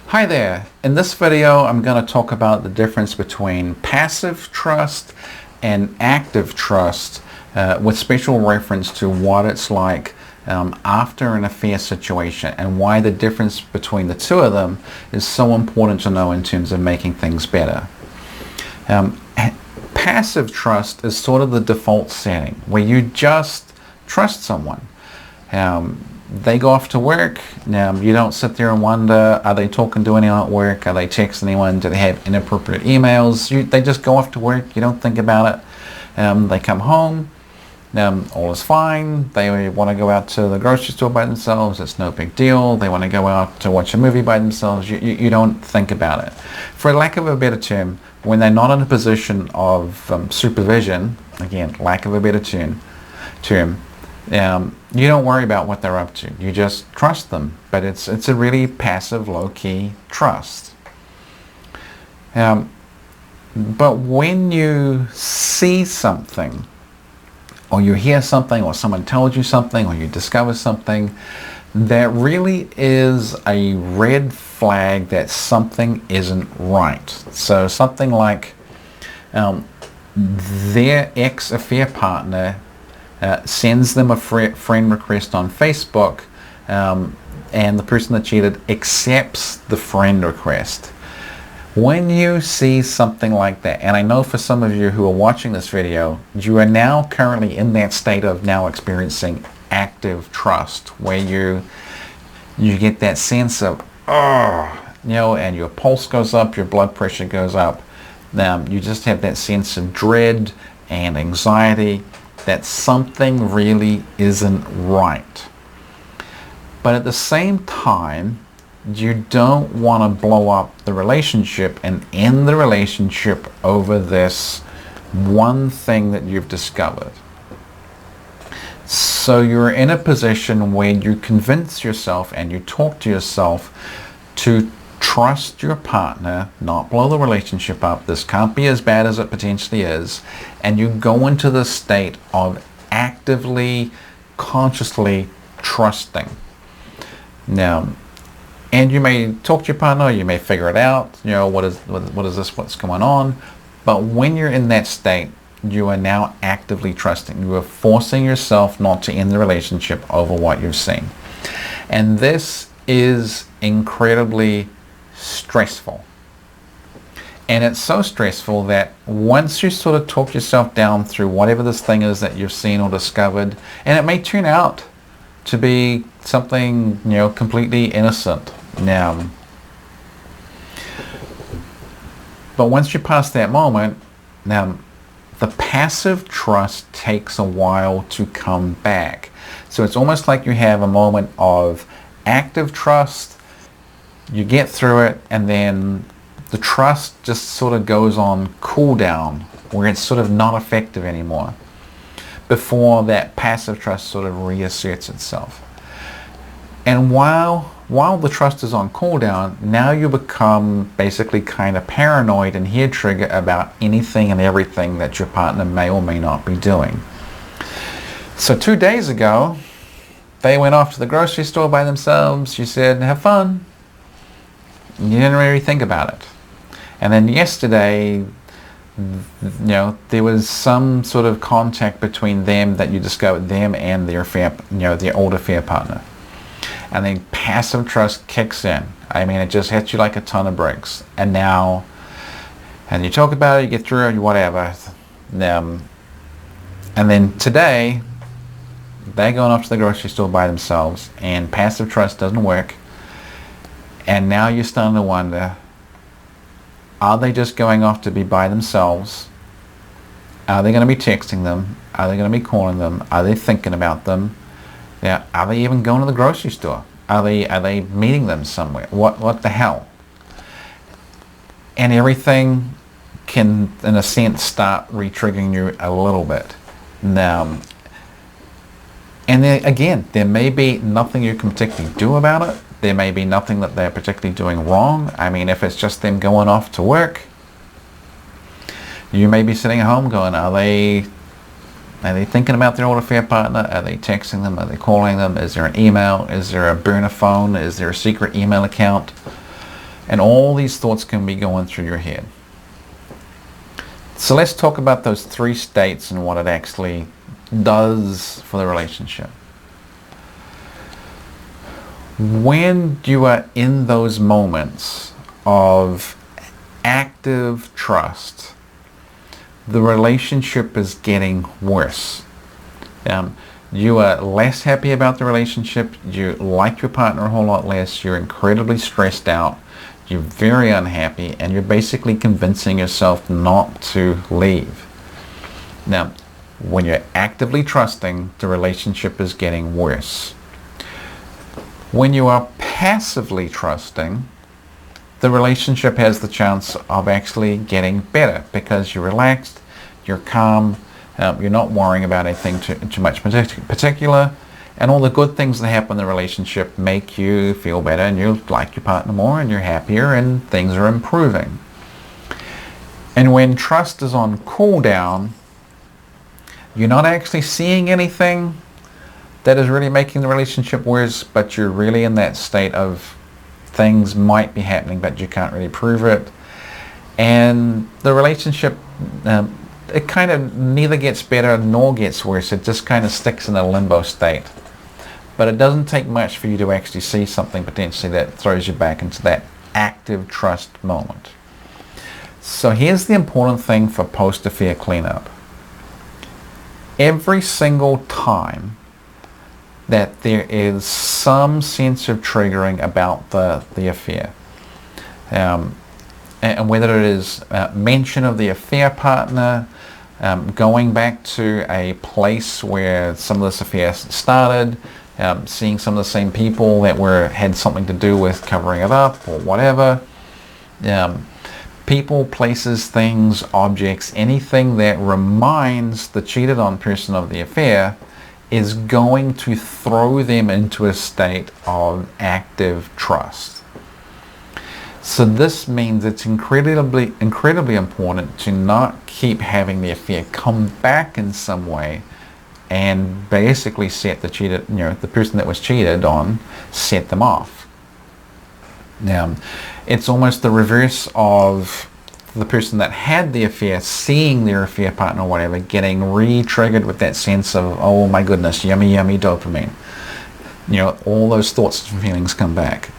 Hi there. In this video I'm going to talk about the difference between passive trust and active trust with special reference to what it's like after an affair situation and why the difference between the two of them is so important to know in terms of making things better. Passive trust is sort of the default setting where you just trust someone. They go off to work. Now, you don't sit there and wonder, are they talking to anyone at work? Are they texting anyone? Do they have inappropriate emails? They just go off to work. You don't think about it. They come home. All is fine. They want to go out to the grocery store by themselves. It's no big deal. They want to go out to watch a movie by themselves. You don't think about it. For lack of a better term, when they're not in a position of supervision, again, lack of a better term, you don't worry about what they're up to. You just trust them. But it's a really passive, low-key trust. But when you see something, or you hear something, or someone tells you something, or you discover something, that really is a red flag that something isn't right. So something like their ex-affair partner sends them a friend request on Facebook, and the person that cheated accepts the friend request. When you see something like that, and I know for some of you who are watching this video, you are now currently in that state of now experiencing active trust, where you get that sense of, and your pulse goes up, your blood pressure goes up. You just have that sense of dread and anxiety that something really isn't right. But at the same time, you don't want to blow up the relationship and end the relationship over this one thing that you've discovered. So you're in a position where you convince yourself and you talk to yourself to trust your partner, not blow the relationship up. This can't be as bad as it potentially is. And you go into the state of actively, consciously trusting. Now, and you may talk to your partner, you may figure it out, what is this, what's going on. But when you're in that state, you are now actively trusting. You are forcing yourself not to end the relationship over what you've seen. And this is incredibly stressful. And it's so stressful that once you sort of talk yourself down through whatever this thing is that you've seen or discovered, and it may turn out to be something, completely innocent. Now, but once you pass that moment, now the passive trust takes a while to come back. So it's almost like you have a moment of active trust, you get through it, and then the trust just sort of goes on cooldown, where it's sort of not effective anymore, before that passive trust sort of reasserts itself. And while the trust is on cooldown, now you become basically kind of paranoid and hair trigger about anything and everything that your partner may or may not be doing. So 2 days ago, they went off to the grocery store by themselves. You said, have fun. You didn't really think about it. And then yesterday, there was some sort of contact between them that you discovered, them and their their old affair partner. And then passive trust kicks in. I mean, it just hits you like a ton of bricks. And now, and you talk about it, you get through it, whatever. And then today, they're going off to the grocery store by themselves, and passive trust doesn't work. And now you're starting to wonder, are they just going off to be by themselves? Are they going to be texting them? Are they going to be calling them? Are they thinking about them? Now, are they even going to the grocery store? Are they meeting them somewhere? What the hell? And everything can, in a sense, start re-triggering you a little bit. Now, and then again, there may be nothing you can particularly do about it. There may be nothing that they're particularly doing wrong. I mean, if it's just them going off to work, you may be sitting at home going, are they thinking about their old affair partner? Are they texting them? Are they calling them? Is there an email? Is there a burner phone? Is there a secret email account? And all these thoughts can be going through your head. So let's talk about those 3 states and what it actually does for the relationship. When you are in those moments of active trust, the relationship is getting worse. You are less happy about the relationship, you like your partner a whole lot less, you're incredibly stressed out, you're very unhappy, and you're basically convincing yourself not to leave. Now, when you're actively trusting, the relationship is getting worse. When you are passively trusting, the relationship has the chance of actually getting better because you're relaxed, you're calm, you're not worrying about anything too much particular, and all the good things that happen in the relationship make you feel better, and you like your partner more, and you're happier, and things are improving. And when trust is on cooldown, you're not actually seeing anything that is really making the relationship worse, but you're really in that state of things might be happening, but you can't really prove it. And the relationship, it kind of neither gets better nor gets worse. It just kind of sticks in a limbo state. But it doesn't take much for you to actually see something potentially that throws you back into that active trust moment. So here's the important thing for post-affair cleanup. Every single time that there is some sense of triggering about the affair, and whether it is mention of the affair partner, going back to a place where some of this affair started, seeing some of the same people that had something to do with covering it up or whatever, people, places, things, objects, anything that reminds the cheated on person of the affair is going to throw them into a state of active trust. So this means it's incredibly important to not keep having the affair come back in some way and basically set the person that was cheated on, set them off. Now, it's almost the reverse of the person that had the affair seeing their affair partner or whatever getting re-triggered with that sense of, oh my goodness, yummy yummy dopamine. All those thoughts and feelings come back.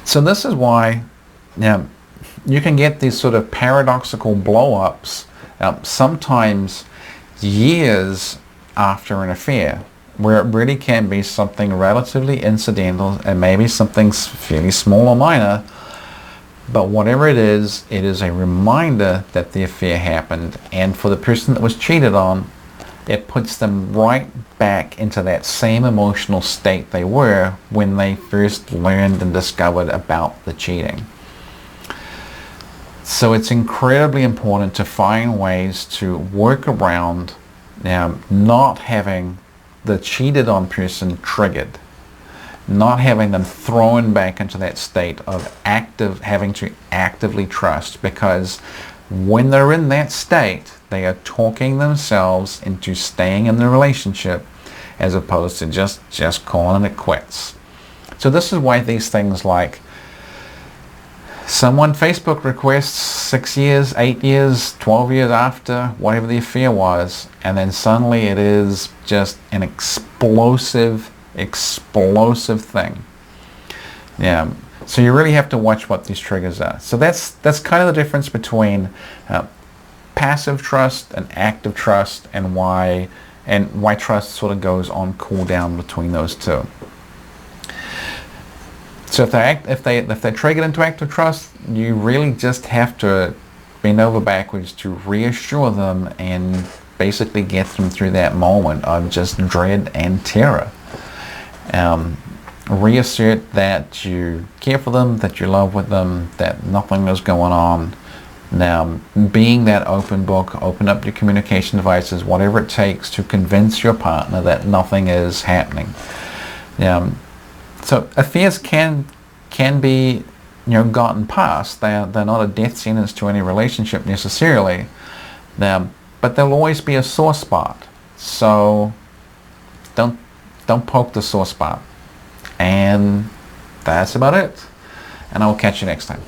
So this is why you can get these sort of paradoxical blow-ups sometimes years after an affair, where it really can be something relatively incidental and maybe something fairly small or minor, but whatever it is a reminder that the affair happened, and for the person that was cheated on, it puts them right back into that same emotional state they were when they first learned and discovered about the cheating. So it's incredibly important to find ways to work around not having the cheated on person triggered, not having them thrown back into that state of having to actively trust, because when they're in that state, they are talking themselves into staying in the relationship as opposed to just calling it quits. So this is why these things like someone Facebook requests 6 years, 8 years, 12 years after whatever the affair was, and then suddenly it is just an explosive thing. Yeah. So you really have to watch what these triggers are. So that's kind of the difference between passive trust and active trust, and why trust sort of goes on cool down between those two. So if they're triggered into active trust, you really just have to bend over backwards to reassure them and basically get them through that moment of just dread and terror. Reassert that you care for them, that you love with them, that nothing is going on. Now, being that open book, open up your communication devices, whatever it takes to convince your partner that nothing is happening. So affairs can be gotten past. They're not a death sentence to any relationship necessarily. But there'll always be a sore spot. So don't poke the sore spot. And that's about it. and I will catch you next time.